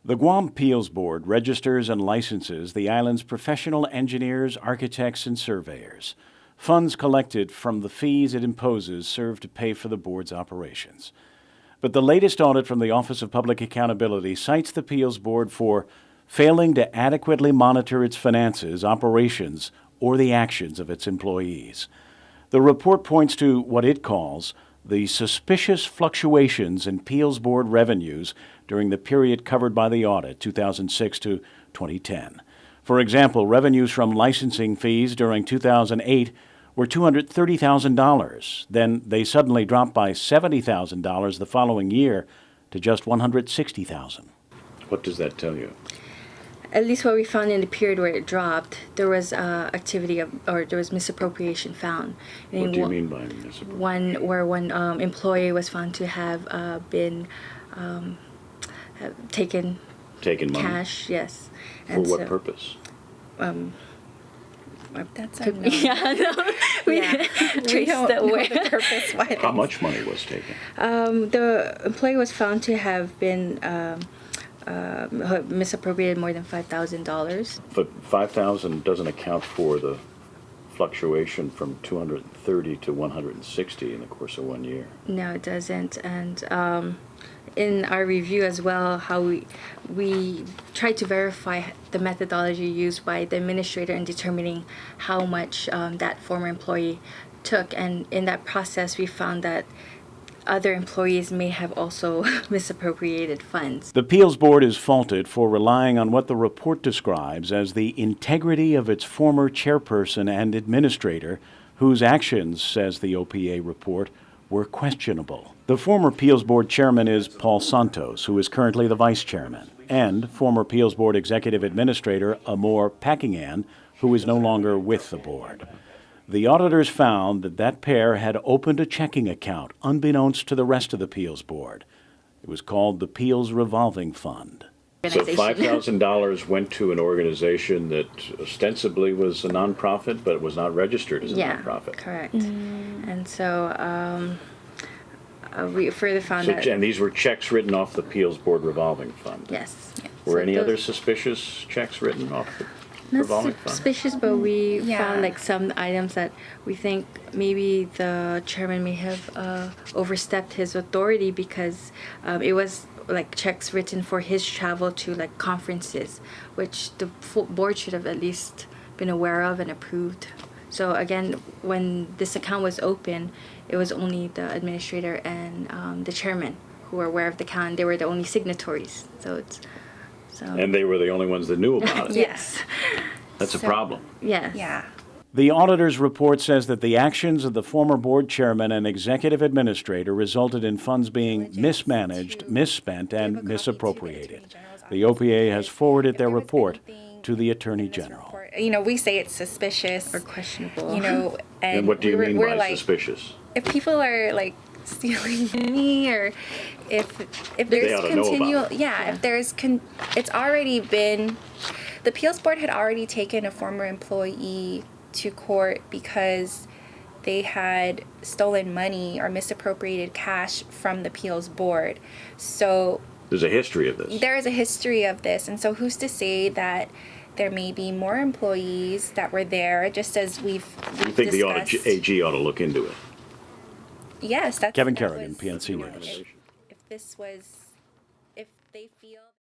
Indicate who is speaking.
Speaker 1: The Guam Peals Board registers and licenses the island's professional engineers, architects, and surveyors. Funds collected from the fees it imposes serve to pay for the board's operations. But the latest audit from the Office of Public Accountability cites the Peals Board for failing to adequately monitor its finances, operations, or the actions of its employees. The report points to what it calls the suspicious fluctuations in Peals Board revenues during the period covered by the audit, 2006 to 2010. For example, revenues from licensing fees during 2008 were $230,000. Then they suddenly dropped by $70,000 the following year to just $160,000.
Speaker 2: What does that tell you?
Speaker 3: At least what we found in the period where it dropped, there was there was misappropriation found.
Speaker 2: What do you mean by misappropriation?
Speaker 3: One employee was found to have been taken
Speaker 2: money?
Speaker 3: Cash, yes.
Speaker 2: For what purpose?
Speaker 4: That's unknown.
Speaker 3: Yeah, no, we traced
Speaker 4: the purpose. Why
Speaker 2: How much money was taken?
Speaker 3: The employee was found to have been misappropriated more than $5,000.
Speaker 2: But $5,000 doesn't account for the fluctuation from 230 to 160 in the course of 1 year.
Speaker 3: No, it doesn't. And in our review as well, how we tried to verify the methodology used by the administrator in determining how much that former employee took. And in that process, we found that other employees may have also misappropriated funds.
Speaker 1: The Peals Board is faulted for relying on what the report describes as the integrity of its former chairperson and administrator, whose actions, says the OPA report, were questionable. The former Peals Board chairman is Paul Santos, who is currently the vice chairman, and former Peals Board executive administrator Amor Packingan, who is no longer with the board. The auditors found that pair had opened a checking account unbeknownst to the rest of the Peals Board. It was called the Peals Revolving Fund.
Speaker 2: So $5,000 went to an organization that ostensibly was a nonprofit, but was not registered as a nonprofit.
Speaker 3: Correct. And so we further found that...
Speaker 2: And these were checks written off the Peals Board Revolving Fund?
Speaker 3: Yes.
Speaker 2: Were any other suspicious checks written off the revolving fund?
Speaker 3: Not suspicious, but we found like some items that we think maybe the chairman may have overstepped his authority, because it was like checks written for his travel to like conferences, which the full board should have at least been aware of and approved. So again, when this account was open, it was only the administrator and the chairman who were aware of the account. They were the only signatories.
Speaker 2: And they were the only ones that knew about it.
Speaker 3: Yes.
Speaker 2: That's a problem.
Speaker 3: Yes.
Speaker 4: Yeah.
Speaker 1: The auditor's report says that the actions of the former board chairman and executive administrator resulted in funds being mismanaged, misspent, and misappropriated. The OPA has forwarded their report to the Attorney General.
Speaker 4: You know, we say it's suspicious
Speaker 3: Or questionable.
Speaker 4: You know,
Speaker 2: And what do you mean by
Speaker 4: like,
Speaker 2: suspicious?
Speaker 4: if people are like stealing money, or if there's
Speaker 2: ought to know
Speaker 4: continual,
Speaker 2: about it.
Speaker 4: if there's it's already been, the Peals Board had already taken a former employee to court because they had stolen money or misappropriated cash from the Peals Board. So
Speaker 2: There's a history of this.
Speaker 4: there is a history of this, and so who's to say that there may be more employees that were there, just as we've
Speaker 2: You think the AG ought to look into it?
Speaker 4: Yes, that's
Speaker 1: Kevin
Speaker 4: that
Speaker 1: Kerrigan,
Speaker 4: was-
Speaker 1: PNC News.
Speaker 4: If this was, if they feel